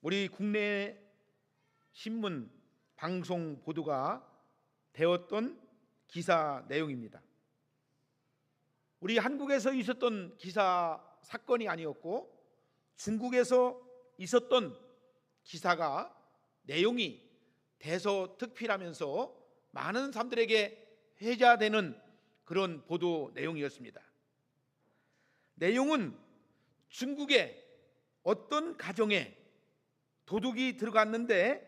우리 국내 신문, 방송 보도가 되었던 기사 내용입니다. 우리 한국에서 있었던 기사 사건이 아니었고 중국에서 있었던 기사가 내용이 대서특필하면서 많은 사람들에게 회자되는 그런 보도 내용이었습니다. 내용은 중국의 어떤 가정에 도둑이 들어갔는데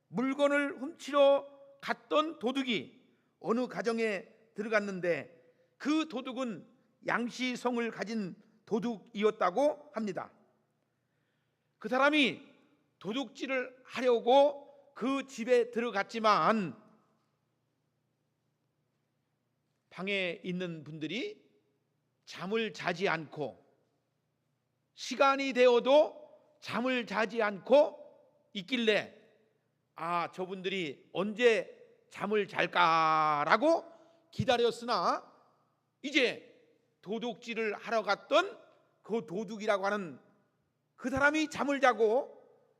물건을 훔치러 갔던 도둑이 어느 가정에 들어갔는데 그 도둑은 양시성을 가진 도둑이었다고 합니다. 그 사람이 도둑질을 하려고 그 집에 들어갔지만 방에 있는 분들이 잠을 자지 않고 시간이 되어도 잠을 자지 않고 있길래 저분들이 언제 잠을 잘까라고 기다렸으나 이제 도둑질을 하러 갔던 그 도둑이라고 하는 그 사람이 잠을 자고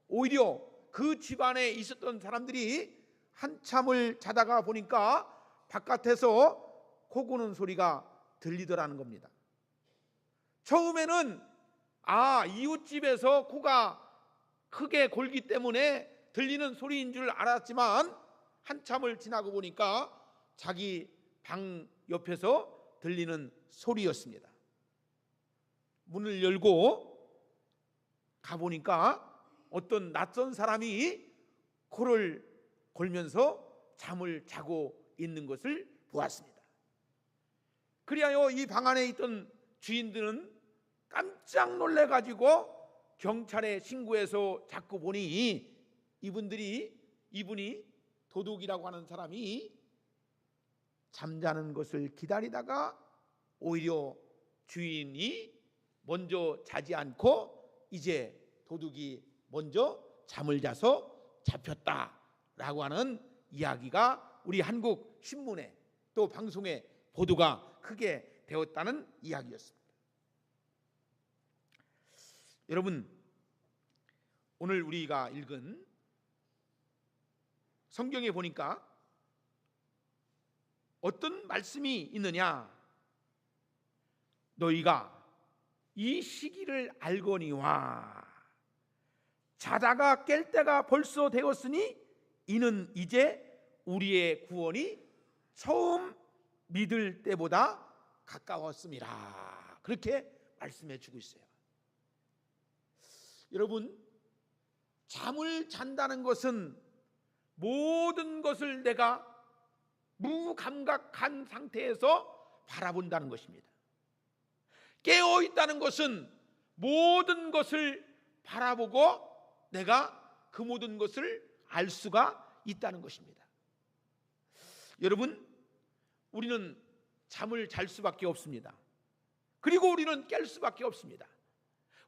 오히려 그 집안에 있었던 사람들이 한참을 자다가 보니까 바깥에서 코 고는 소리가 들리더라는 겁니다. 처음에는 이웃집에서 코가 크게 골기 때문에 들리는 소리인 줄 알았지만 한참을 지나고 보니까 자기 방 옆에서 들리는 소리였습니다. 문을 열고 가보니까 어떤 낯선 사람이 코를 골면서 잠을 자고 있는 것을 보았습니다. 그리하여 이 방 안에 있던 주인들은 깜짝 놀래가지고 경찰에 신고해서 자꾸 보니 이분이 도둑이라고 하는 사람이 잠자는 것을 기다리다가 오히려 주인이 먼저 자지 않고 이제 도둑이 먼저 잠을 자서 잡혔다라고 하는 이야기가 우리 한국 신문에 또 방송에 보도가 크게 되었다는 이야기였습니다. 여러분, 오늘 우리가 읽은 성경에 보니까 어떤 말씀이 있느냐? 너희가 이 시기를 알거니와 자다가 깰 때가 벌써 되었으니 이는 이제 우리의 구원이 처음 믿을 때보다 가까웠음이라. 그렇게 말씀해 주고 있어요. 여러분, 잠을 잔다는 것은 모든 것을 내가 무감각한 상태에서 바라본다는 것입니다. 깨어 있다는 것은 모든 것을 바라보고 내가 그 모든 것을 알 수가 있다는 것입니다. 여러분, 우리는 잠을 잘 수밖에 없습니다. 그리고 우리는 깰 수밖에 없습니다.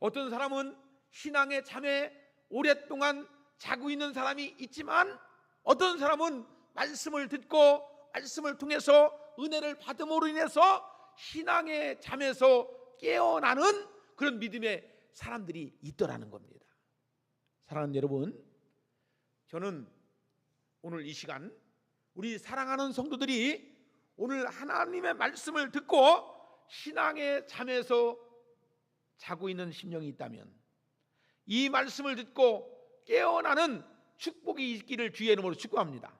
어떤 사람은 신앙의 잠에 오랫동안 자고 있는 사람이 있지만 어떤 사람은 말씀을 듣고 말씀을 통해서 은혜를 받음으로 인해서 신앙의 잠에서 깨어나는 그런 믿음의 사람들이 있더라는 겁니다. 사랑하는 여러분, 저는 오늘 이 시간 우리 사랑하는 성도들이 오늘 하나님의 말씀을 듣고 신앙의 잠에서 자고 있는 심령이 있다면 이 말씀을 듣고 깨어나는 축복이 있기를 주의 이름으로 축복합니다.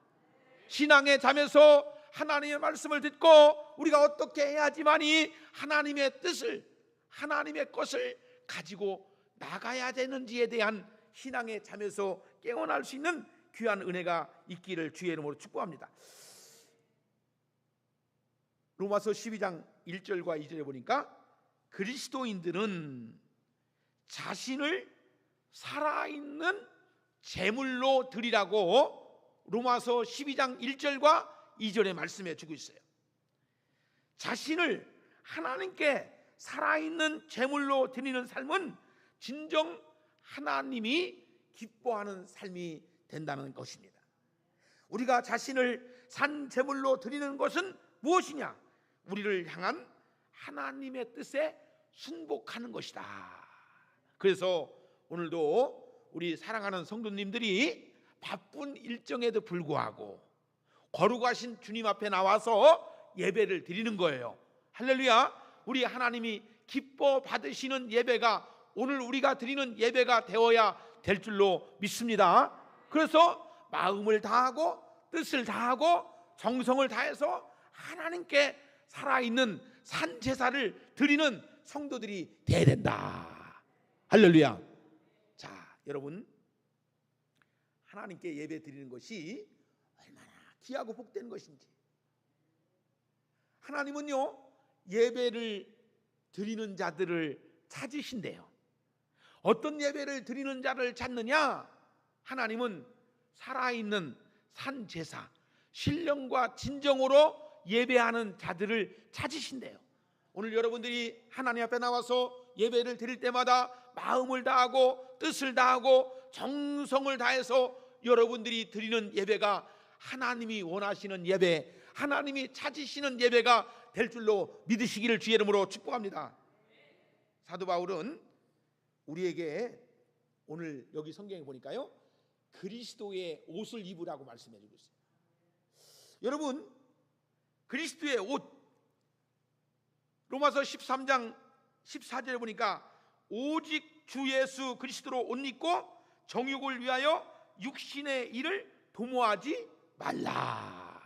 신앙의 잠에서 하나님의 말씀을 듣고 우리가 어떻게 해야지만이 하나님의 뜻을, 하나님의 것을 가지고 나가야 되는지에 대한 신앙의 잠에서 깨어날 수 있는 귀한 은혜가 있기를 주의 이름으로 축복합니다. 로마서 12장 1절과 2절에 보니까 그리스도인들은 자신을 살아있는 제물로 드리라고 로마서 12장 1절과 2절에 말씀해 주고 있어요. 자신을 하나님께 살아있는 제물로 드리는 삶은 진정 하나님이 기뻐하는 삶이 된다는 것입니다. 우리가 자신을 산 제물로 드리는 것은 무엇이냐? 우리를 향한 하나님의 뜻에 순복하는 것이다. 그래서 오늘도 우리 사랑하는 성도님들이 바쁜 일정에도 불구하고 거룩하신 주님 앞에 나와서 예배를 드리는 거예요. 할렐루야. 우리 하나님이 기뻐 받으시는 예배가 오늘 우리가 드리는 예배가 되어야 될 줄로 믿습니다. 그래서 마음을 다하고 뜻을 다하고 정성을 다해서 하나님께 살아있는 산제사를 드리는 성도들이 되어야 된다. 할렐루야. 자, 여러분, 하나님께 예배 드리는 것이 얼마나 귀하고 복된 것인지. 하나님은요, 예배를 드리는 자들을 찾으신대요. 어떤 예배를 드리는 자를 찾느냐? 하나님은 살아있는 산제사, 신령과 진정으로 예배하는 자들을 찾으신대요. 오늘 여러분들이 하나님 앞에 나와서 예배를 드릴 때마다 마음을 다하고 뜻을 다하고 정성을 다해서 여러분들이 드리는 예배가 하나님이 원하시는 예배, 하나님이 찾으시는 예배가 될 줄로 믿으시기를 주의 이름으로 축복합니다. 사도 바울은 우리에게 오늘 여기 성경에 보니까요, 그리스도의 옷을 입으라고 말씀해 주고 있어요. 여러분, 그리스도의 옷, 로마서 13장 14절에 보니까 오직 주 예수 그리스도로 옷 입고 정욕을 위하여 육신의 일을 도모하지 말라.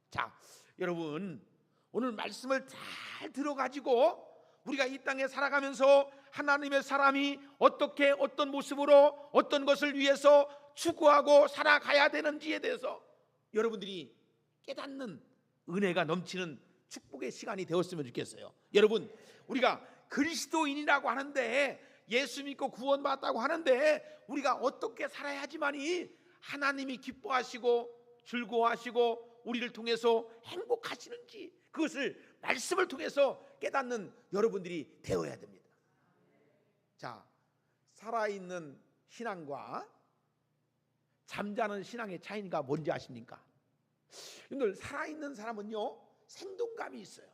자, 여러분, 오늘 말씀을 잘 들어가지고 우리가 이 땅에 살아가면서 하나님의 사람이 어떻게 어떤 모습으로 어떤 것을 위해서 추구하고 살아가야 되는지에 대해서 여러분들이 깨닫는 은혜가 넘치는 축복의 시간이 되었으면 좋겠어요. 여러분, 우리가 그리스도인이라고 하는데, 예수 믿고 구원받았다고 하는데 우리가 어떻게 살아야지만이 하나님이 기뻐하시고 즐거워하시고 우리를 통해서 행복하시는지, 그것을 말씀을 통해서 깨닫는 여러분들이 되어야 됩니다. 자, 살아있는 신앙과 잠자는 신앙의 차이가 뭔지 아십니까? 여러분들, 살아있는 사람은요, 생동감이 있어요.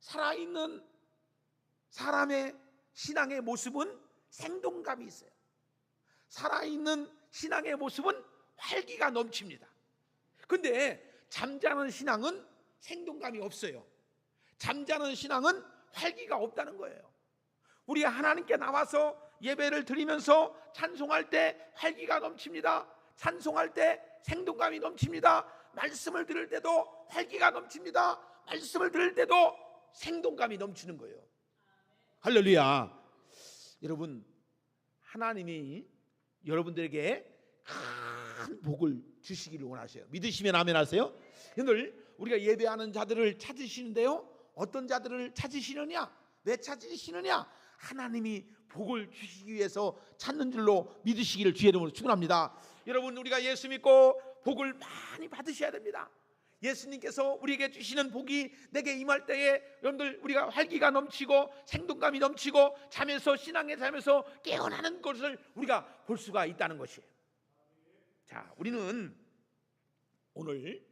살아있는 사람의 신앙의 모습은 생동감이 있어요. 살아있는 신앙의 모습은 활기가 넘칩니다. 근데 잠자는 신앙은 생동감이 없어요. 잠자는 신앙은 활기가 없다는 거예요. 우리 하나님께 나와서 예배를 드리면서 찬송할 때 활기가 넘칩니다. 찬송할 때 생동감이 넘칩니다. 말씀을 들을 때도 활기가 넘칩니다. 말씀을 들을 때도 생동감이 넘치는 거예요. 할렐루야. 여러분, 하나님이 여러분들에게 큰 복을 주시기를 원하셔요. 믿으시면 아멘 하세요. 오늘 우리가 예배하는 자들을 찾으시는데요, 어떤 자들을 찾으시느냐? 왜 찾으시느냐? 하나님이 복을 주시기 위해서 찾는 줄로 믿으시기를 주의 이름으로 축원합니다. 여러분, 우리가 예수 믿고 복을 많이 받으셔야 됩니다. 예수님께서 우리에게 주시는 복이 내게 임할 때에 여러분들, 우리가 활기가 넘치고 생동감이 넘치고 잠에서, 신앙의 잠에서 깨어나는 것을 우리가 볼 수가 있다는 것이에요. 자, 우리는 오늘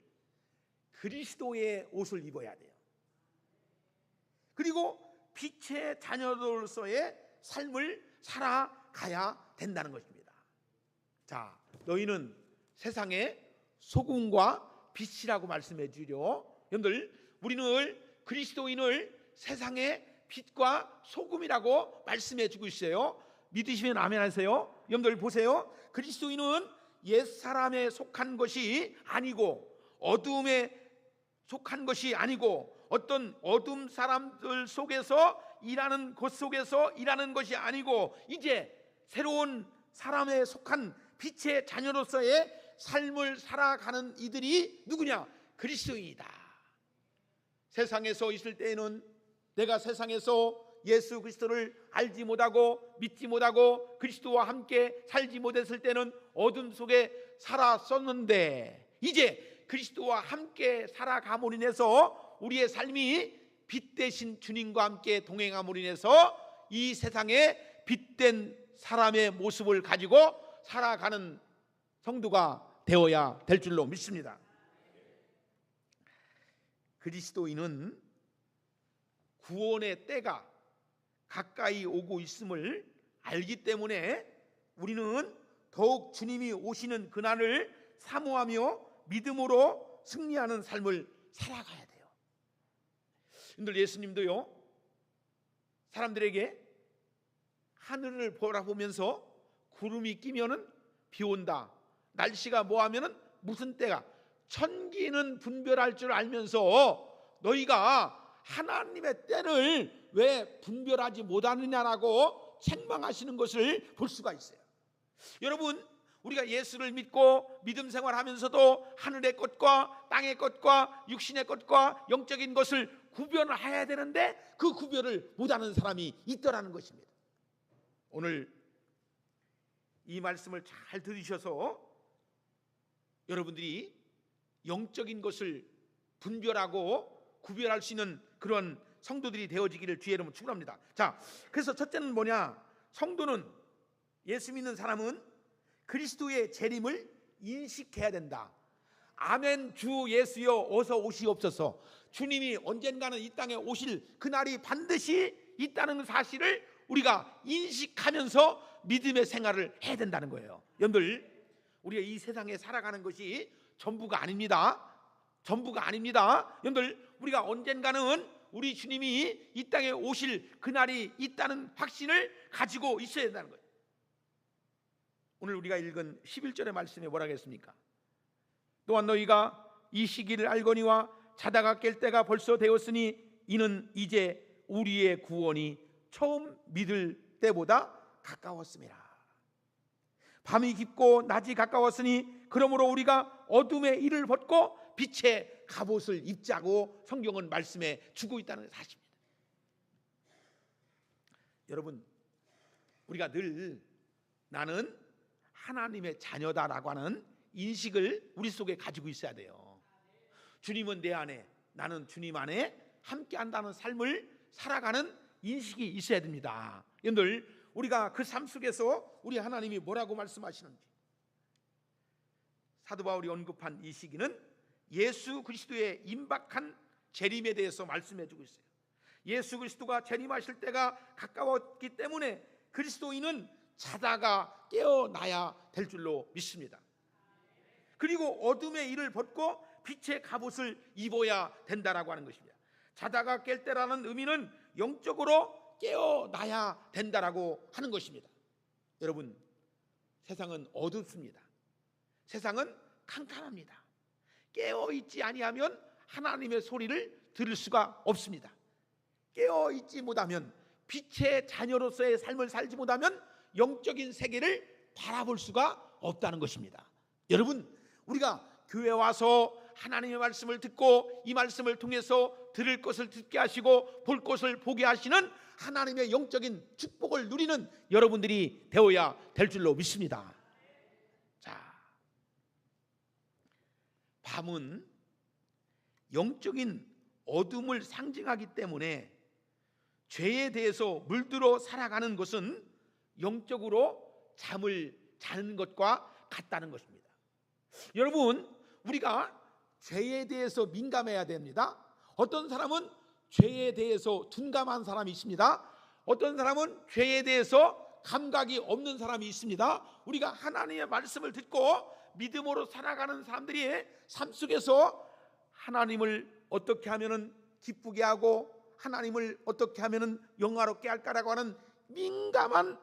그리스도의 옷을 입어야 돼요. 그리고 빛의 자녀로서의 삶을 살아가야 된다는 것입니다. 자, 너희는 세상의 소금과 빛이라고 말씀해 주려. 여러분들, 우리는 그리스도인을 세상의 빛과 소금이라고 말씀해 주고 있어요. 믿으시면 아멘 하세요. 여러분들 보세요. 그리스도인은 옛사람에 속한 것이 아니고, 어둠에 속한 것이 아니고, 어떤 어둠 사람들 속에서 일하는 곳 속에서 일하는 것이 아니고, 이제 새로운 사람에 속한 빛의 자녀로서의 삶을 살아가는 이들이 누구냐? 그리스도인이다. 세상에서 있을 때에는 내가 세상에서 예수 그리스도를 알지 못하고 믿지 못하고 그리스도와 함께 살지 못했을 때는 어둠 속에 살았었는데, 이제 그리스도와 함께 살아감으로 인해서 우리의 삶이 빛 대신 주님과 함께 동행함으로 인해서 이 세상에 빛된 사람의 모습을 가지고 살아가는 성도가 되어야 될 줄로 믿습니다. 그리스도인은 구원의 때가 가까이 오고 있음을 알기 때문에 우리는 더욱 주님이 오시는 그날을 사모하며 믿음으로 승리하는 삶을 살아가야 돼요. 여러분들, 예수님도요, 사람들에게 하늘을 바라보면서 구름이 끼면은 비 온다, 날씨가 뭐하면은 무슨 때가, 천기는 분별할 줄 알면서 너희가 하나님의 때를 왜 분별하지 못하느냐라고 책망하시는 것을 볼 수가 있어요. 여러분, 우리가 예수를 믿고 믿음 생활하면서도 하늘의 것과 땅의 것과 육신의 것과 영적인 것을 구별을 해야 되는데 그 구별을 못하는 사람이 있더라는 것입니다. 오늘 이 말씀을 잘 들으셔서 여러분들이 영적인 것을 분별하고 구별할 수 있는 그런 성도들이 되어지기를 주의 이름으로 축원합니다. 자, 그래서 첫째는 뭐냐? 성도는, 예수 믿는 사람은 그리스도의 재림을 인식해야 된다. 아멘. 주 예수여 어서 오시옵소서. 주님이 언젠가는 이 땅에 오실 그날이 반드시 있다는 사실을 우리가 인식하면서 믿음의 생활을 해야 된다는 거예요. 여러분들, 우리가 이 세상에 살아가는 것이 전부가 아닙니다. 전부가 아닙니다. 여러분들, 우리가 언젠가는 우리 주님이 이 땅에 오실 그날이 있다는 확신을 가지고 있어야 된다는 거예요. 오늘 우리가 읽은 11절의 말씀에 뭐라고 했습니까? 또한 너희가 이 시기를 알거니와 자다가 깰 때가 벌써 되었으니 이는 이제 우리의 구원이 처음 믿을 때보다 가까웠습니다. 밤이 깊고 낮이 가까웠으니 그러므로 우리가 어둠의 일을 벗고 빛의 갑옷을 입자고 성경은 말씀해 주고 있다는 사실입니다. 여러분, 우리가 늘 나는 하나님의 자녀다라고 하는 인식을 우리 속에 가지고 있어야 돼요. 주님은 내 안에, 나는 주님 안에 함께 한다는 삶을 살아가는 인식이 있어야 됩니다. 여러분들, 우리가 그 삶 속에서 우리 하나님이 뭐라고 말씀하시는지, 사도 바울이 언급한 이 시기는 예수 그리스도의 임박한 재림에 대해서 말씀해 주고 있어요. 예수 그리스도가 재림하실 때가 가까웠기 때문에 그리스도인은 자다가 깨어나야 될 줄로 믿습니다. 그리고 어둠의 일을 벗고 빛의 갑옷을 입어야 된다라고 하는 것입니다. 자다가 깰 때라는 의미는 영적으로 깨어나야 된다라고 하는 것입니다. 여러분, 세상은 어둡습니다. 세상은 캄캄합니다. 깨어있지 아니하면 하나님의 소리를 들을 수가 없습니다. 깨어있지 못하면, 빛의 자녀로서의 삶을 살지 못하면 영적인 세계를 바라볼 수가 없다는 것입니다. 여러분, 우리가 교회 와서 하나님의 말씀을 듣고 이 말씀을 통해서 들을 것을 듣게 하시고 볼 것을 보게 하시는 하나님의 영적인 축복을 누리는 여러분들이 되어야 될 줄로 믿습니다. 자, 밤은 영적인 어둠을 상징하기 때문에 죄에 대해서 물들어 살아가는 것은 영적으로 잠을 자는 것과 같다는 것입니다. 여러분, 우리가 죄에 대해서 민감해야 됩니다. 어떤 사람은 죄에 대해서 둔감한 사람이 있습니다. 어떤 사람은 죄에 대해서 감각이 없는 사람이 있습니다. 우리가 하나님의 말씀을 듣고 믿음으로 살아가는 사람들이 삶 속에서 하나님을 어떻게 하면 기쁘게 하고 하나님을 어떻게 하면 영화롭게 할까라고 하는 민감한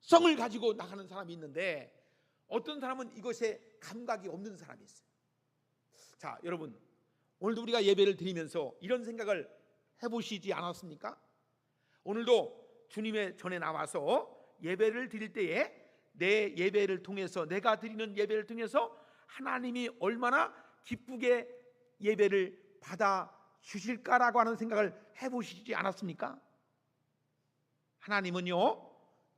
성을 가지고 나가는 사람이 있는데, 어떤 사람은 이것에 감각이 없는 사람이 있어요. 자, 여러분, 오늘도 우리가 예배를 드리면서 이런 생각을 해보시지 않았습니까? 오늘도 주님의 전에 나와서 예배를 드릴 때에 내 예배를 통해서, 내가 드리는 예배를 통해서 하나님이 얼마나 기쁘게 예배를 받아 주실까라고 하는 생각을 해보시지 않았습니까? 하나님은요,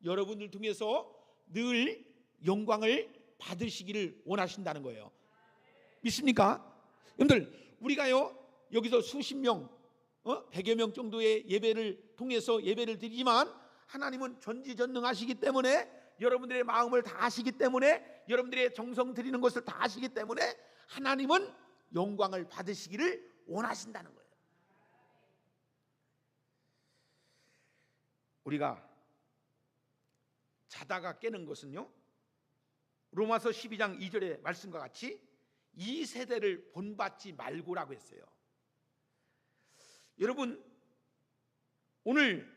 여러분들 통해서 늘 영광을 받으시기를 원하신다는 거예요. 믿습니까? 여러분들, 우리가요 여기서 수십 명, 100여 명 정도의 예배를 통해서 예배를 드리지만 하나님은 전지전능하시기 때문에, 여러분들의 마음을 다 아시기 때문에, 여러분들의 정성 드리는 것을 다 아시기 때문에 하나님은 영광을 받으시기를 원하신다는 거예요. 우리가 자다가 깨는 것은요, 로마서 12장 2절의 말씀과 같이 이 세대를 본받지 말고라고 했어요. 여러분, 오늘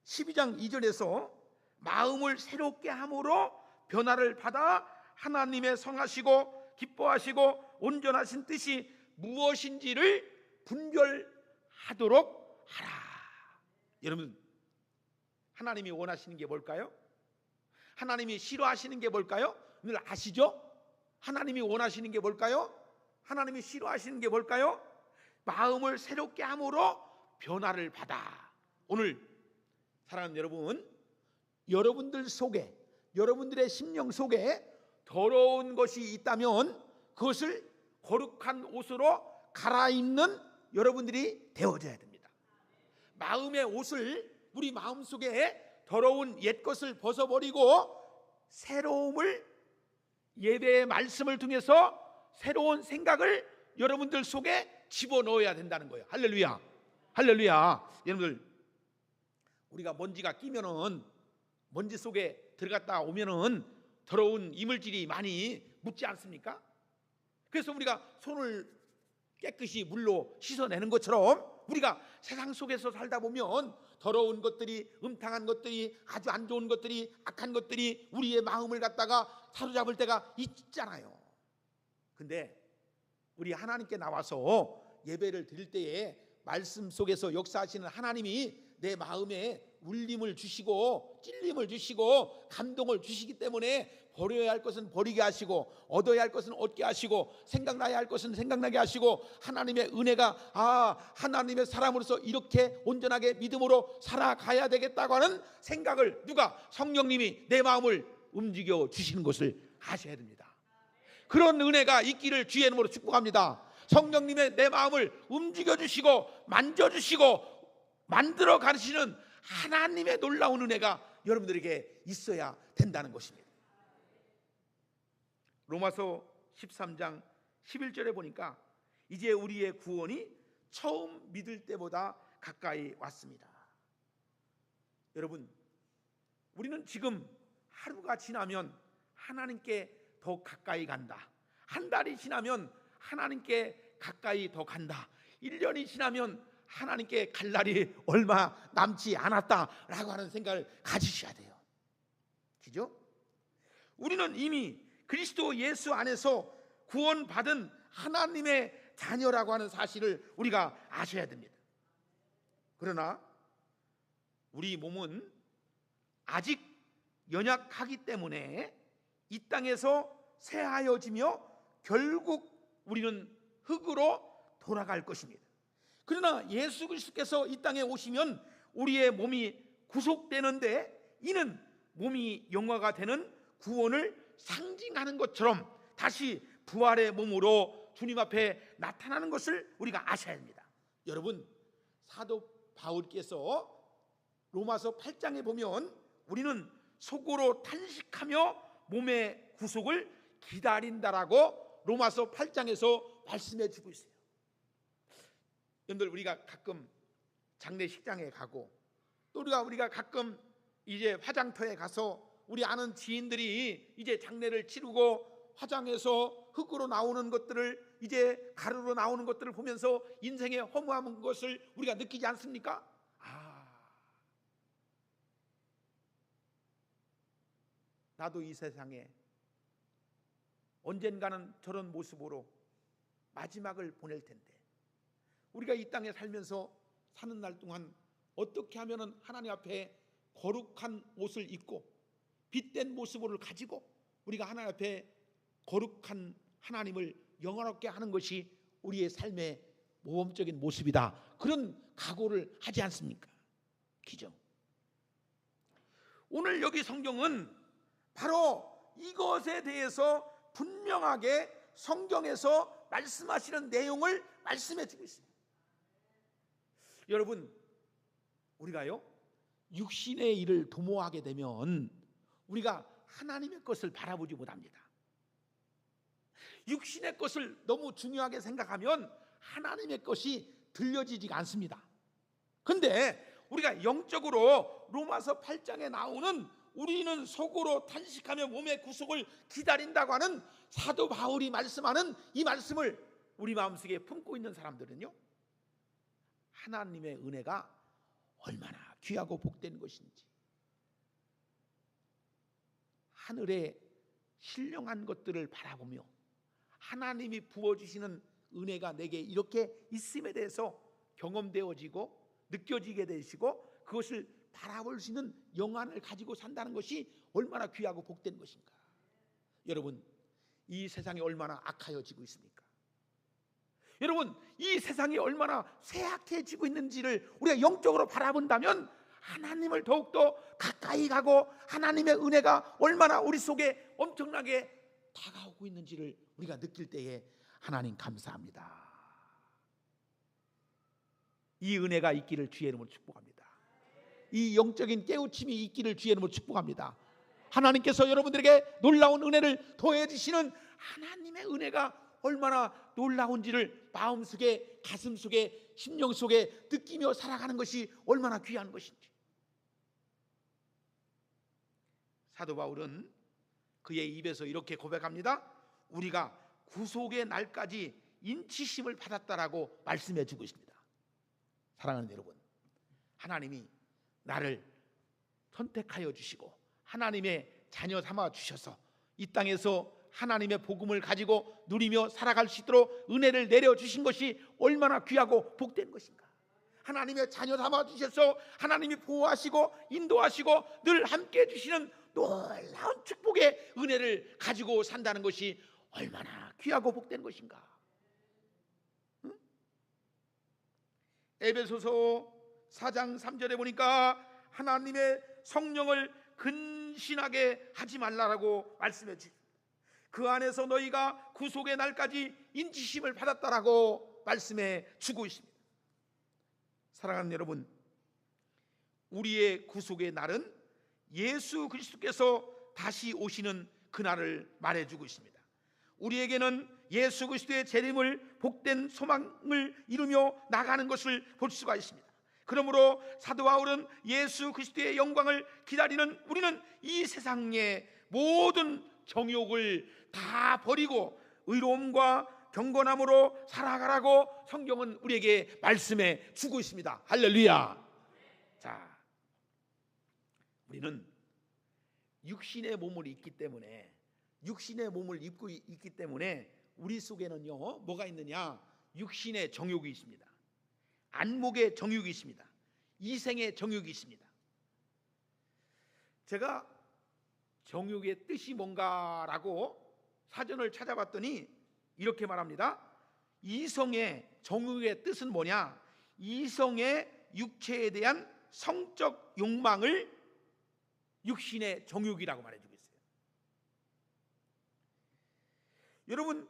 12장 2절에서 마음을 새롭게 함으로 변화를 받아 하나님의 성하시고 기뻐하시고 온전하신 뜻이 무엇인지를 분별하도록 하라. 여러분, 하나님이 원하시는 게 뭘까요? 하나님이 싫어하시는 게 뭘까요? 늘 아시죠? 하나님이 원하시는 게 뭘까요? 하나님이 싫어하시는 게 뭘까요? 마음을 새롭게 함으로 변화를 받아. 오늘 사랑하는 여러분, 여러분들 속에, 여러분들의 심령 속에 더러운 것이 있다면 그것을 거룩한 옷으로 갈아입는 여러분들이 되어져야 됩니다. 마음의 옷을, 우리 마음속에 더러운 옛것을 벗어버리고 새로움을, 예배의 말씀을 통해서 새로운 생각을 여러분들 속에 집어넣어야 된다는 거예요. 할렐루야, 할렐루야. 여러분들, 우리가 먼지가 끼면은, 먼지 속에 들어갔다 오면은 더러운 이물질이 많이 묻지 않습니까? 그래서 우리가 손을 깨끗이 물로 씻어내는 것처럼 우리가 세상 속에서 살다 보면 더러운 것들이, 음탕한 것들이, 아주 안 좋은 것들이, 악한 것들이 우리의 마음을 갖다가 사로잡을 때가 있잖아요. 근데 우리 하나님께 나와서 예배를 드릴 때에 말씀 속에서 역사하시는 하나님이 내 마음에 울림을 주시고 찔림을 주시고 감동을 주시기 때문에 버려야 할 것은 버리게 하시고 얻어야 할 것은 얻게 하시고 생각나야 할 것은 생각나게 하시고, 하나님의 은혜가 하나님의 사람으로서 이렇게 온전하게 믿음으로 살아가야 되겠다고 하는 생각을, 누가? 성령님이 내 마음을 움직여 주시는 것을 아셔야 됩니다. 그런 은혜가 있기를 주의 이름으로 축복합니다. 성령님의 내 마음을 움직여 주시고 만져 주시고 만들어 가시는 하나님의 놀라운 은혜가 여러분들에게 있어야 된다는 것입니다. 로마서 13장 11절에 보니까 이제 우리의 구원이 처음 믿을 때보다 가까이 왔습니다. 여러분, 우리는 지금 하루가 지나면 하나님께 더 가까이 간다. 한 달이 지나면 하나님께 가까이 더 간다. 1년이 지나면 하나님께 갈 날이 얼마 남지 않았다라고 하는 생각을 가지셔야 돼요. 그죠? 우리는 이미 그리스도 예수 안에서 구원받은 하나님의 자녀라고 하는 사실을 우리가 아셔야 됩니다. 그러나 우리 몸은 아직 연약하기 때문에 이 땅에서 쇠하여지며 결국 우리는 흙으로 돌아갈 것입니다. 그러나 예수 그리스도께서 이 땅에 오시면 우리의 몸이 구속되는데, 이는 몸이 영화가 되는 구원을 상징하는 것처럼 다시 부활의 몸으로 주님 앞에 나타나는 것을 우리가 아셔야 합니다. 여러분, 사도 바울께서 로마서 8장에 보면 우리는 속으로 탄식하며 몸의 구속을 기다린다라고 로마서 8장에서 말씀해 주고 있어요. 여러분들, 우리가 가끔 장례식장에 가고 또 우리가 가끔 이제 화장터에 가서 우리 아는 지인들이 이제 장례를 치르고 화장해서 흙으로 나오는 것들을, 이제 가루로 나오는 것들을 보면서 인생의 허무한 것을 우리가 느끼지 않습니까? 나도 이 세상에 언젠가는 저런 모습으로 마지막을 보낼 텐데, 우리가 이 땅에 살면서 사는 날 동안 어떻게 하면 하나님 앞에 거룩한 옷을 입고 빛된 모습을 가지고 우리가 하나님 앞에 거룩한 하나님을 영화롭게 하는 것이 우리의 삶의 모범적인 모습이다, 그런 각오를 하지 않습니까? 기죠? 오늘 여기 성경은 바로 이것에 대해서 분명하게 성경에서 말씀하시는 내용을 말씀해 주고 있습니다. 여러분, 우리가요 육신의 일을 도모하게 되면 우리가 하나님의 것을 바라보지 못합니다. 육신의 것을 너무 중요하게 생각하면 하나님의 것이 들려지지가 않습니다. 그런데 우리가 영적으로 로마서 8장에 나오는 우리는 속으로 탄식하며 몸의 구속을 기다린다고 하는 사도 바울이 말씀하는 이 말씀을 우리 마음속에 품고 있는 사람들은요, 하나님의 은혜가 얼마나 귀하고 복된 것인지, 하늘의 신령한 것들을 바라보며 하나님이 부어주시는 은혜가 내게 이렇게 있음에 대해서 경험되어지고 느껴지게 되시고 그것을 바라볼 수 있는 영안을 가지고 산다는 것이 얼마나 귀하고 복된 것인가. 여러분, 이 세상이 얼마나 악하여지고 있습니까? 여러분, 이 세상이 얼마나 쇠약해지고 있는지를 우리가 영적으로 바라본다면 하나님을 더욱더 가까이 가고 하나님의 은혜가 얼마나 우리 속에 엄청나게 다가오고 있는지를 우리가 느낄 때에 하나님 감사합니다. 이 은혜가 있기를 주의 이름으로 축복합니다. 이 영적인 깨우침이 있기를 주의 이름으로 축복합니다. 하나님께서 여러분들에게 놀라운 은혜를 더해 주시는 하나님의 은혜가 얼마나 놀라운지를 마음속에, 가슴속에, 심령 속에 느끼며 살아가는 것이 얼마나 귀한 것인지. 사도 바울은 그의 입에서 이렇게 고백합니다. 우리가 구속의 날까지 인치심을 받았다라고 말씀해 주고 있습니다. 사랑하는 여러분, 하나님이 나를 선택하여 주시고 하나님의 자녀 삼아 주셔서 이 땅에서 하나님의 복음을 가지고 누리며 살아갈 수 있도록 은혜를 내려주신 것이 얼마나 귀하고 복된 것인가. 하나님의 자녀 삼아 주셔서 하나님이 보호하시고 인도하시고 늘 함께 해주시는 놀라운 축복의 은혜를 가지고 산다는 것이 얼마나 귀하고 복된 것인가. 응? 에베소서 4장 3절에 보니까 하나님의 성령을 근신하게 하지 말라라고 말씀해 주십니다. 그 안에서 너희가 구속의 날까지 인치심을 받았다라고 말씀해 주고 있습니다. 사랑하는 여러분, 우리의 구속의 날은 예수 그리스도께서 다시 오시는 그날을 말해주고 있습니다. 우리에게는 예수 그리스도의 재림을 복된 소망을 이루며 나가는 것을 볼 수가 있습니다. 그러므로 사도 바울은 예수 그리스도의 영광을 기다리는 우리는 이 세상의 모든 정욕을 다 버리고 의로움과 경건함으로 살아가라고 성경은 우리에게 말씀해 주고 있습니다. 할렐루야. 자, 우리는 육신의 몸을 입기 때문에, 육신의 몸을 입고 있기 때문에 우리 속에는요, 뭐가 있느냐? 육신의 정욕이 있습니다. 안목의 정욕이 있습니다. 이생의 정욕이 있습니다. 제가 정욕의 뜻이 뭔가라고 사전을 찾아봤더니 이렇게 말합니다. 이성의 정욕의 뜻은 뭐냐? 이성의 육체에 대한 성적 욕망을 육신의 정욕이라고 말해주고 있어요. 여러분,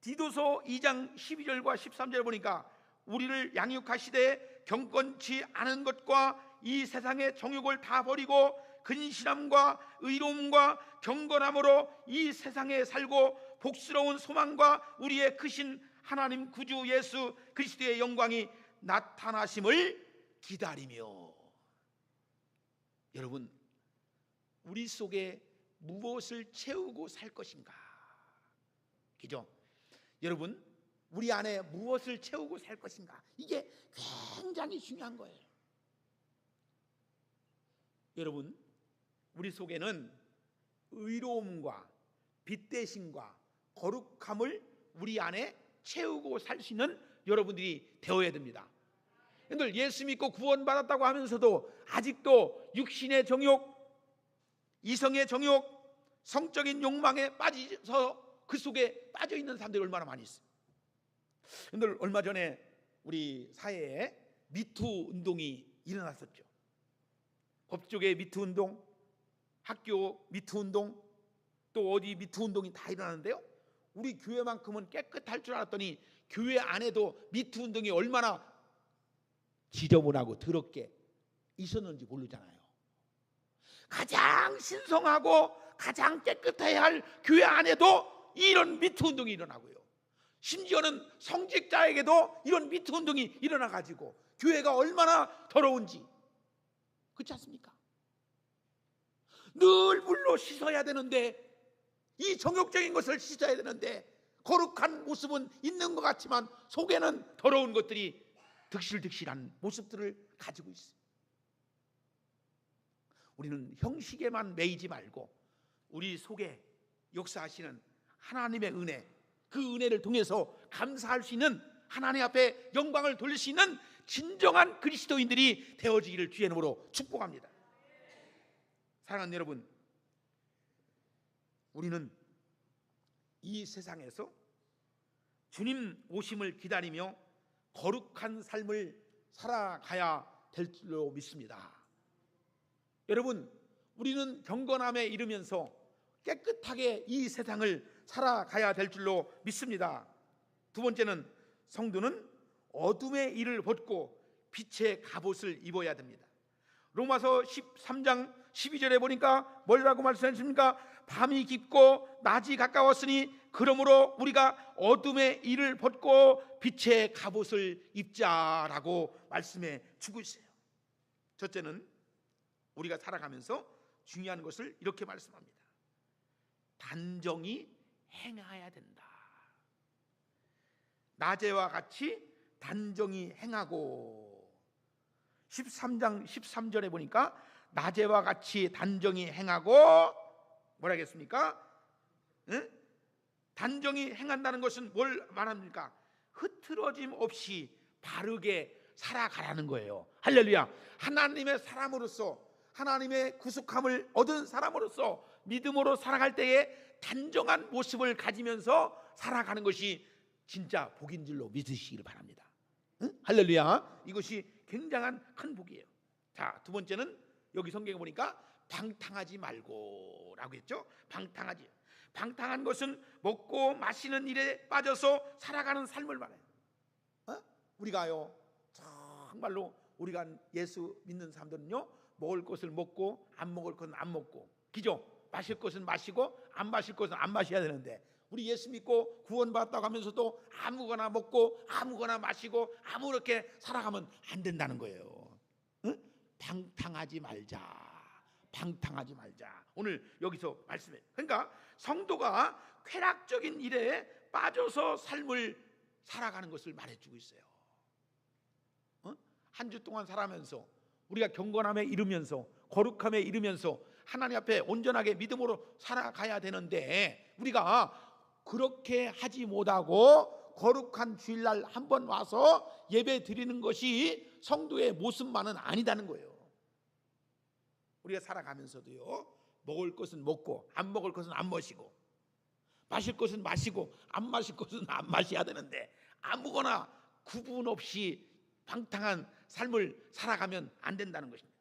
디도서 2장 12절과 13절 보니까 우리를 양육하시되 경건치 않은 것과 이 세상의 정욕을 다 버리고 근신함과 의로움과 경건함으로 이 세상에 살고 복스러운 소망과 우리의 크신 하나님 구주 예수 그리스도의 영광이 나타나심을 기다리며. 여러분, 우리 속에 무엇을 채우고 살 것인가? 그죠? 여러분, 우리 안에 무엇을 채우고 살 것인가? 이게 굉장히 중요한 거예요. 여러분, 우리 속에는 의로움과 빛대심과 거룩함을 우리 안에 채우고 살 수 있는 여러분들이 되어야 됩니다. 여러분들 예수 믿고 구원받았다고 하면서도 아직도 육신의 정욕, 이성의 정욕, 성적인 욕망에 빠져서 그 속에 빠져 있는 사람들이 얼마나 많이 있어요. 여러분들 얼마 전에 우리 사회에 미투 운동이 일어났었죠. 법조계 미투 운동, 학교 미투 운동, 또 어디 미투 운동이 다 일어나는데요, 우리 교회만큼은 깨끗할 줄 알았더니 교회 안에도 미투 운동이 얼마나 지저분하고 더럽게 있었는지 모르잖아요. 가장 신성하고 가장 깨끗해야 할 교회 안에도 이런 미투 운동이 일어나고요, 심지어는 성직자에게도 이런 미투 운동이 일어나가지고 교회가 얼마나 더러운지, 그렇지 않습니까? 늘 물로 씻어야 되는데, 이 정욕적인 것을 씻어야 되는데 거룩한 모습은 있는 것 같지만 속에는 더러운 것들이 득실득실한 모습들을 가지고 있습니다. 우리는 형식에만 매이지 말고 우리 속에 역사하시는 하나님의 은혜, 그 은혜를 통해서 감사할 수 있는, 하나님 앞에 영광을 돌릴 수 있는 진정한 그리스도인들이 되어지기를 주의 이름으로 축복합니다. 사랑하는 여러분, 우리는 이 세상에서 주님 오심을 기다리며 거룩한 삶을 살아가야 될 줄로 믿습니다. 여러분, 우리는 경건함에 이르면서 깨끗하게 이 세상을 살아가야 될 줄로 믿습니다. 두 번째는 성도는 어둠의 일을 벗고 빛의 갑옷을 입어야 됩니다. 로마서 13장 12절에 보니까 뭐라고 말씀하십니까? 밤이 깊고 낮이 가까웠으니 그러므로 우리가 어둠의 일을 벗고 빛의 갑옷을 입자라고 말씀해 주고 있어요. 첫째는 우리가 살아가면서 중요한 것을 이렇게 말씀합니다. 단정히 행해야 된다. 낮에와 같이 단정히 행하고, 13장 13절에 보니까 낮에와 같이 단정히 행하고 뭐라 하겠습니까? 응? 단정히 행한다는 것은 뭘 말합니까? 흐트러짐 없이 바르게 살아가라는 거예요. 할렐루야. 하나님의 사람으로서, 하나님의 구속함을 얻은 사람으로서 믿음으로 살아갈 때에 단정한 모습을 가지면서 살아가는 것이 진짜 복인 줄로 믿으시기를 바랍니다. 응? 할렐루야. 이것이 굉장한 큰 복이에요. 자, 두 번째는 여기 성경에 보니까 방탕하지 말고 라고 했죠. 방탕한 것은 먹고 마시는 일에 빠져서 살아가는 삶을 말해요. 우리가요, 정말로 우리가 예수 믿는 사람들은요, 먹을 것을 먹고 안 먹을 것은 안 먹고, 그죠? 마실 것은 마시고 안 마실 것은 안 마셔야 되는데, 우리 예수 믿고 구원받았다고 하면서도 아무거나 먹고 아무거나 마시고 아무렇게 살아가면 안 된다는 거예요. 응? 방탕하지 말자. 오늘 여기서 말씀해. 그러니까 성도가 쾌락적인 일에 빠져서 삶을 살아가는 것을 말해주고 있어요. 한 주 동안 살아가면서 우리가 경건함에 이르면서 거룩함에 이르면서 하나님 앞에 온전하게 믿음으로 살아가야 되는데, 우리가 그렇게 하지 못하고 거룩한 주일날 한번 와서 예배 드리는 것이 성도의 모습만은 아니다는 거예요. 우리가 살아가면서도요, 먹을 것은 먹고 안 먹을 것은 안 마시고, 마실 것은 마시고 안 마실 것은 안 마셔야 되는데, 아무거나 구분 없이 방탕한 삶을 살아가면 안 된다는 것입니다.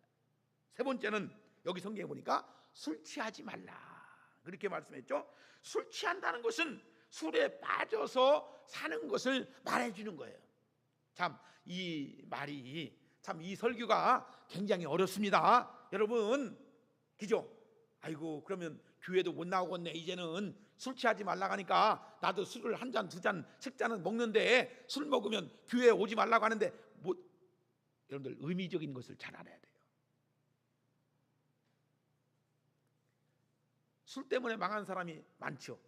세 번째는 여기 성경에 보니까 술 취하지 말라 그렇게 말씀했죠. 술 취한다는 것은 술에 빠져서 사는 것을 말해주는 거예요. 참, 이 말이, 참, 이 설교가 굉장히 어렵습니다, 여러분. 그죠? 아이고, 그러면 교회도 못 나오겠네. 이제는 술 취하지 말라고 하니까 나도 술을 한 잔, 두 잔, 석 잔은 먹는데 술 먹으면 교회에 오지 말라고 하는데, 여러분들 의미적인 것을 잘 알아야 돼요. 술 때문에 망한 사람이 많죠.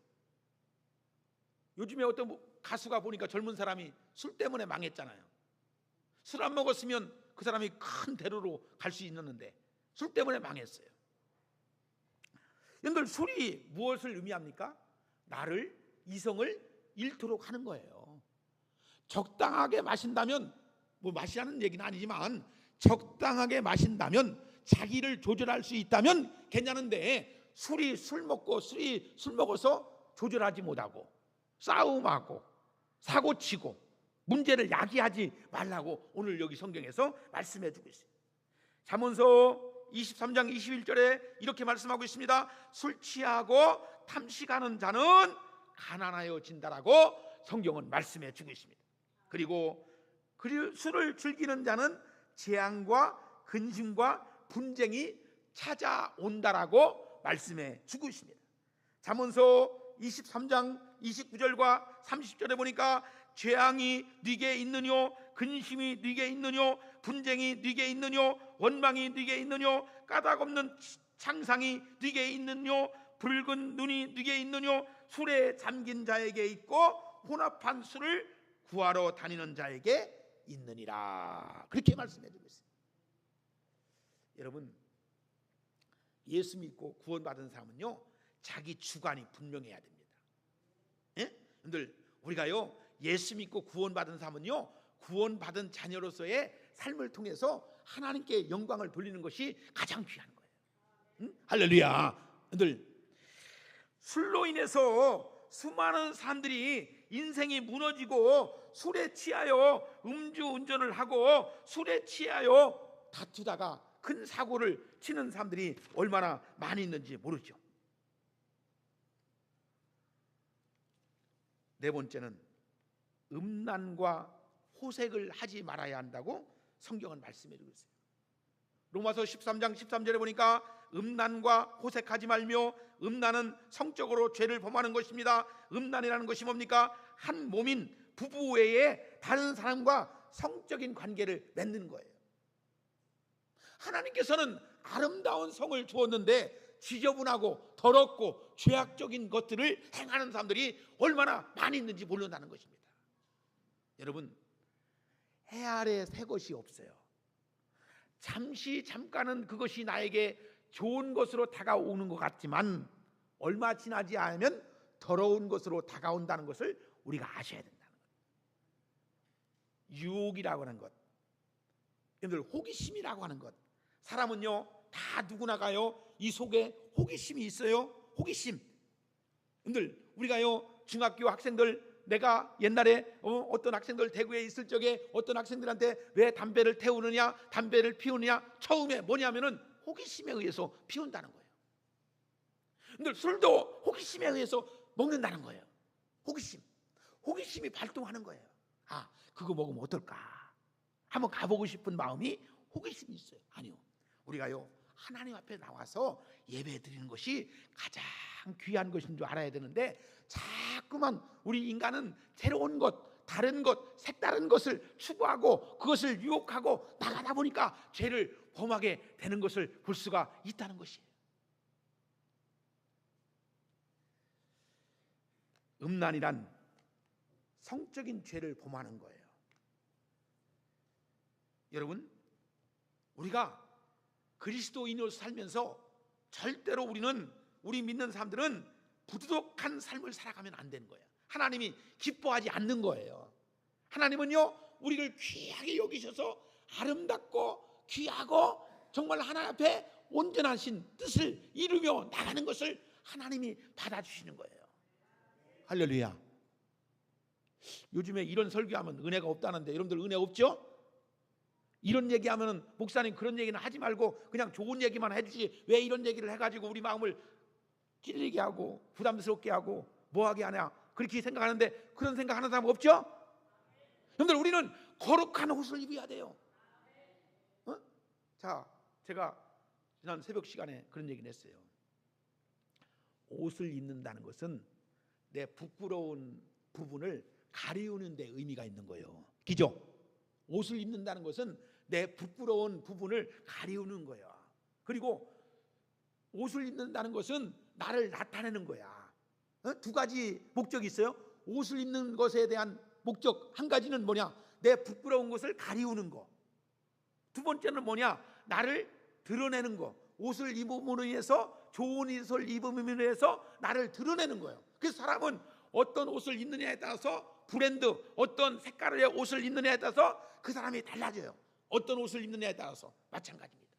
요즘에 어떤 가수가 보니까 젊은 사람이 술 때문에 망했잖아요. 술 안 먹었으면 그 사람이 큰 대로로 갈 수 있었는데 술 때문에 망했어요. 여러분들, 술이 무엇을 의미합니까? 나를, 이성을 잃도록 하는 거예요. 적당하게 마신다면, 뭐 마시라는 얘기는 아니지만 적당하게 마신다면, 자기를 조절할 수 있다면 괜찮은데, 술이 술 먹어서 조절하지 못하고 싸움하고 사고치고 문제를 야기하지 말라고 오늘 여기 성경에서 말씀해 주고 있어요. 잠언서 23장 21절에 이렇게 말씀하고 있습니다. 술 취하고 탐식하는 자는 가난하여진다라고 성경은 말씀해 주고 있습니다. 그리고 술을 즐기는 자는 재앙과 근심과 분쟁이 찾아온다라고 말씀해 주고 있습니다. 잠언서 23장 29절과 30절에 보니까 재앙이 네게 있느뇨, 근심이 네게 있느뇨, 분쟁이 네게 있느뇨, 원망이 네게 있느뇨, 까닭 없는 창상이 네게 있느뇨? 붉은 눈이 네게 있느뇨? 술에 잠긴 자에게 있고 혼합한 술을 구하러 다니는 자에게 있느니라. 그렇게 말씀해 주고 있어요. 여러분, 예수 믿고 구원받은 사람은요, 자기 주관이 분명해야 됩니다. 예? 여러분들, 우리가요 예수 믿고 구원받은 사람은요, 구원받은 자녀로서의 삶을 통해서 하나님께 영광을 돌리는 것이 가장 귀한 거예요. 응? 할렐루야. 여러분들, 술로 인해서 수많은 사람들이 인생이 무너지고 술에 취하여 음주운전을 하고 술에 취하여 다투다가 큰 사고를 치는 사람들이 얼마나 많이 있는지 모르죠. 네 번째는 음란과 호색을 하지 말아야 한다고 성경은 말씀해 주고 있어요. 로마서 13장 13절에 보니까 음란과 호색하지 말며, 음란은 성적으로 죄를 범하는 것입니다. 음란이라는 것이 뭡니까? 한 몸인 부부 외에 다른 사람과 성적인 관계를 맺는 거예요. 하나님께서는 아름다운 성을 주었는데 지저분하고 더럽고 죄악적인 것들을 행하는 사람들이 얼마나 많이 있는지 모른다는 것입니다. 여러분, 해 아래 새 것이 없어요. 잠깐은 그것이 나에게 좋은 것으로 다가오는 것 같지만 얼마 지나지 않으면 더러운 것으로 다가온다는 것을 우리가 아셔야 된다는 거예요. 유혹이라고 하는 것, 여러분들, 호기심이라고 하는 것, 사람은요 다 누구나가요 이 속에 호기심이 있어요. 호기심. 여러분들, 우리가요 중학교 학생들, 내가 옛날에 어떤 학생들 대구에 있을 적에 어떤 학생들한테 왜 담배를 태우느냐, 담배를 피우느냐, 처음에 뭐냐면은 호기심에 의해서 피운다는 거예요. 근데 술도 호기심에 의해서 먹는다는 거예요. 호기심이 발동하는 거예요. 아, 그거 먹으면 어떨까? 한번 가보고 싶은 마음이 호기심이 있어요. 아니요, 우리가요 하나님 앞에 나와서 예배 드리는 것이 가장 귀한 것인 줄 알아야 되는데, 자꾸만 우리 인간은 새로운 것, 다른 것, 색다른 것을 추구하고 그것을 유혹하고 나가다 보니까 죄를 범하게 되는 것을 볼 수가 있다는 것이에요. 음란이란 성적인 죄를 범하는 거예요. 여러분, 우리가 그리스도인으로 살면서 절대로 우리 믿는 사람들은 부도덕한 삶을 살아가면 안 되는 거예요. 하나님이 기뻐하지 않는 거예요. 하나님은요 우리를 귀하게 여기셔서 아름답고 귀하고 정말 하나님 앞에 온전하신 뜻을 이루며 나가는 것을 하나님이 받아주시는 거예요. 할렐루야. 요즘에 이런 설교하면 은혜가 없다는데, 여러분들 은혜 없죠? 이런 얘기하면 목사님 그런 얘기는 하지 말고 그냥 좋은 얘기만 해주지, 왜 이런 얘기를 해가지고 우리 마음을 찔리게 하고 부담스럽게 하고 뭐하게 하냐, 그렇게 생각하는데, 그런 생각하는 사람 없죠? 여러분들, 우리는 거룩한 옷을 입어야 돼요. 자, 제가 지난 새벽 시간에 그런 얘기를 했어요. 옷을 입는다는 것은 내 부끄러운 부분을 가리우는 데 의미가 있는 거예요. 그죠? 옷을 입는다는 것은 내 부끄러운 부분을 가리우는 거야. 그리고 옷을 입는다는 것은 나를 나타내는 거야. 두 가지 목적이 있어요. 옷을 입는 것에 대한 목적 한 가지는 뭐냐? 내 부끄러운 것을 가리우는 거. 두 번째는 뭐냐? 나를 드러내는 거. 옷을 입음으로 인해서, 좋은 옷을 입음으로 해서 나를 드러내는 거예요. 그래서 사람은 어떤 옷을 입느냐에 따라서, 브랜드, 어떤 색깔의 옷을 입느냐에 따라서 그 사람이 달라져요. 어떤 옷을 입느냐에 따라서 마찬가지입니다.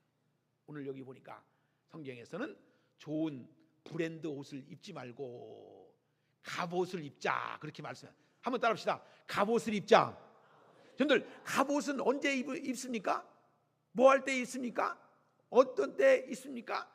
오늘 여기 보니까 성경에서는 좋은 브랜드 옷을 입지 말고 갑옷을 입자, 그렇게 말씀해요. 한번 따라합시다. 갑옷을 입자. 여러분들, 갑옷은 언제 입습니까? 뭐 할 때 입습니까? 어떤 때 입습니까?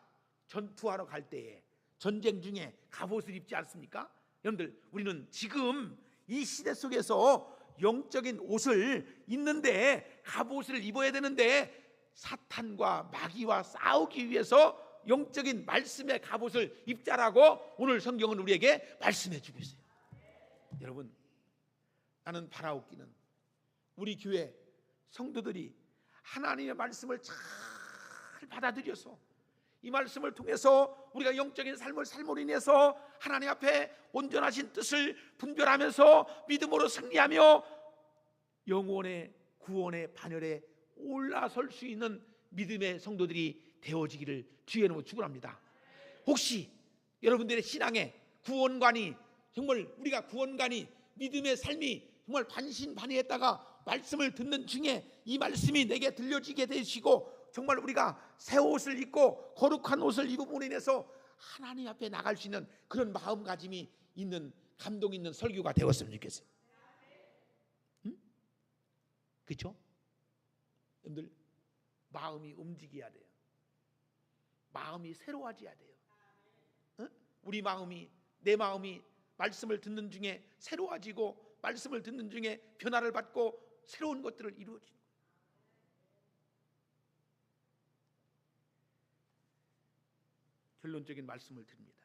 전투하러 갈 때에, 전쟁 중에 갑옷을 입지 않습니까? 여러분들, 우리는 지금 이 시대 속에서 영적인 옷을 입는데, 갑옷을 입어야 되는데 사탄과 마귀와 싸우기 위해서 영적인 말씀의 갑옷을 입자라고 오늘 성경은 우리에게 말씀해 주고 있어요. 여러분, 나는 바라옵기는 우리 교회 성도들이 하나님의 말씀을 잘 받아들여서 이 말씀을 통해서 우리가 영적인 삶을 삶으로 인해서 하나님 앞에 온전하신 뜻을 분별하면서 믿음으로 승리하며 영혼의 구원의 반열에 올라설 수 있는 믿음의 성도들이 되어지기를 주의 이름으로 축원합니다. 혹시 여러분들의 신앙의 구원관이 정말 우리가 구원관이 믿음의 삶이 정말 반신반의했다가 말씀을 듣는 중에 이 말씀이 내게 들려지게 되시고 정말 우리가 새 옷을 입고 거룩한 옷을 입음으로 인해서 하나님 앞에 나갈 수 있는 그런 마음가짐이 있는 감동 있는 설교가 되었으면 좋겠어요. 응? 그렇죠? 여러분들 마음이 움직여야 돼요. 마음이 새로워져야 돼요. 응? 우리 마음이 내 마음이 말씀을 듣는 중에 새로워지고 말씀을 듣는 중에 변화를 받고 새로운 것들을 이루어지는 거예요. 결론적인 말씀을 드립니다.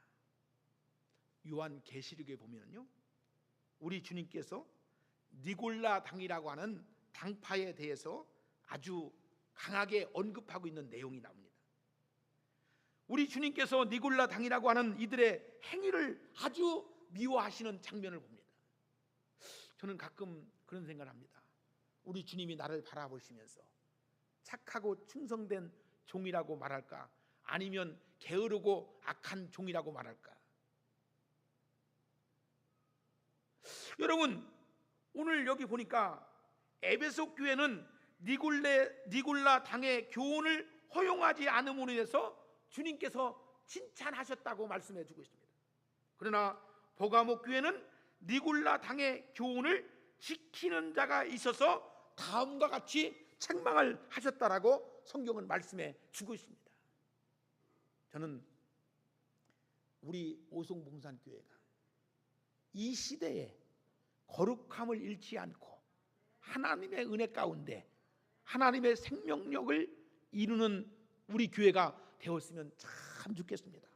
요한 계시록에 보면요, 우리 주님께서 니골라 당이라고 하는 당파에 대해서 아주 강하게 언급하고 있는 내용이 나옵니다. 우리 주님께서 니골라 당이라고 하는 이들의 행위를 아주 미워하시는 장면을 봅니다. 저는 가끔 그런 생각을 합니다. 우리 주님이 나를 바라보시면서 착하고 충성된 종이라고 말할까, 아니면 게으르고 악한 종이라고 말할까? 여러분, 오늘 여기 보니까 에베소 교회는 니골라 당의 교훈을 허용하지 않음으로 인해서 주님께서 칭찬하셨다고 말씀해 주고 있습니다. 그러나 버가모 교회는 니골라 당의 교훈을 지키는 자가 있어서 다음과 같이 책망을 하셨다라고 성경은 말씀해 주고 있습니다. 저는 우리 오송봉산교회가 이 시대에 거룩함을 잃지 않고 하나님의 은혜 가운데 하나님의 생명력을 이루는 우리 교회가 되었으면 참 좋겠습니다.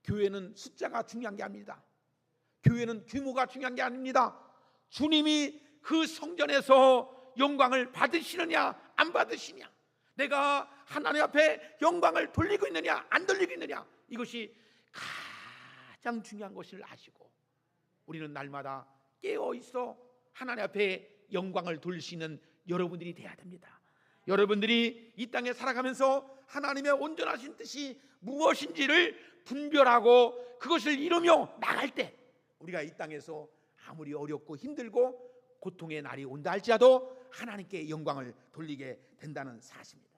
교회는 숫자가 중요한 게 아닙니다. 교회는 규모가 중요한 게 아닙니다. 주님이 그 성전에서 영광을 받으시느냐 안 받으시냐, 내가 하나님 앞에 영광을 돌리고 있느냐 안 돌리고 있느냐, 이것이 가장 중요한 것을 아시고 우리는 날마다 깨어있어 하나님 앞에 영광을 돌리시는 여러분들이 돼야 됩니다. 여러분들이 이 땅에 살아가면서 하나님의 온전하신 뜻이 무엇인지를 분별하고 그것을 이루며 나갈 때 우리가 이 땅에서 아무리 어렵고 힘들고 고통의 날이 온다 할지라도 하나님께 영광을 돌리게 된다는 사실입니다.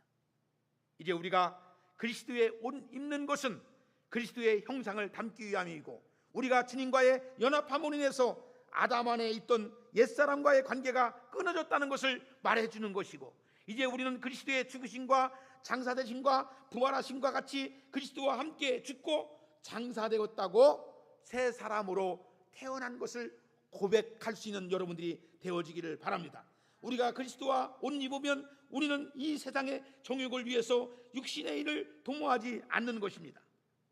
이제 우리가 그리스도의 옷 입는 것은 그리스도의 형상을 담기 위함이고, 우리가 주님과의 연합함으로 인해서 아담 안에 있던 옛사람과의 관계가 끊어졌다는 것을 말해주는 것이고, 이제 우리는 그리스도의 죽으심과 장사되심과 부활하심과 같이 그리스도와 함께 죽고 장사되었다고 새 사람으로 태어난 것을 고백할 수 있는 여러분들이 되어지기를 바랍니다. 우리가 그리스도와 옷 입으면 우리는 이 세상의 정욕을 위해서 육신의 일을 도모하지 않는 것입니다.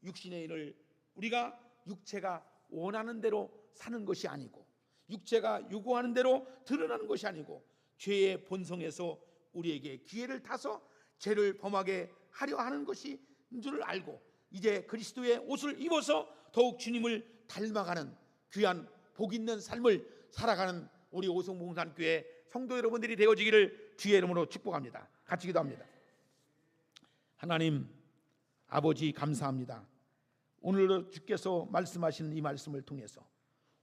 육신의 일을 우리가 육체가 원하는 대로 사는 것이 아니고, 육체가 요구하는 대로 드러나는 것이 아니고, 죄의 본성에서 우리에게 기회를 타서 죄를 범하게 하려 하는 것인 줄을 알고, 이제 그리스도의 옷을 입어서 더욱 주님을 닮아가는 귀한 복 있는 삶을 살아가는 우리 오송봉산교회 성도 여러분들이 되어지기를 주의 이름으로 축복합니다. 같이 기도합니다. 하나님 아버지, 감사합니다. 오늘도 주께서 말씀하시는 이 말씀을 통해서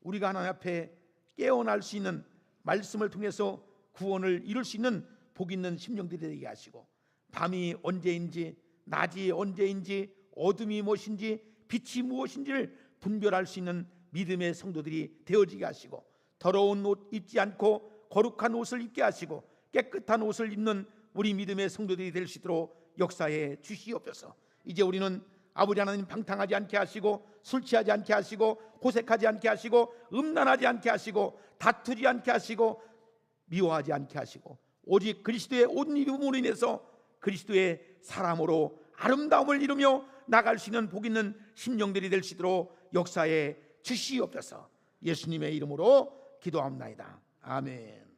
우리가 하나님 앞에 깨어날 수 있는 말씀을 통해서 구원을 이룰 수 있는 복 있는 심령들이 되게 하시고, 밤이 언제인지 낮이 언제인지 어둠이 무엇인지 빛이 무엇인지를 분별할 수 있는 믿음의 성도들이 되어지게 하시고, 더러운 옷 입지 않고 거룩한 옷을 입게 하시고 깨끗한 옷을 입는 우리 믿음의 성도들이 될 수 있도록 역사해 주시옵소서. 이제 우리는 아버지 하나님 방탕하지 않게 하시고, 술 취하지 않게 하시고, 호색하지 않게 하시고, 음란하지 않게 하시고, 다투지 않게 하시고, 미워하지 않게 하시고, 오직 그리스도의 옷 입음으로 인해서 그리스도의 사람으로 아름다움을 이루며 나갈 수 있는 복 있는 심령들이 될 수 있도록 역사해 주시옵소서. 예수님의 이름으로 기도합니다. 아멘.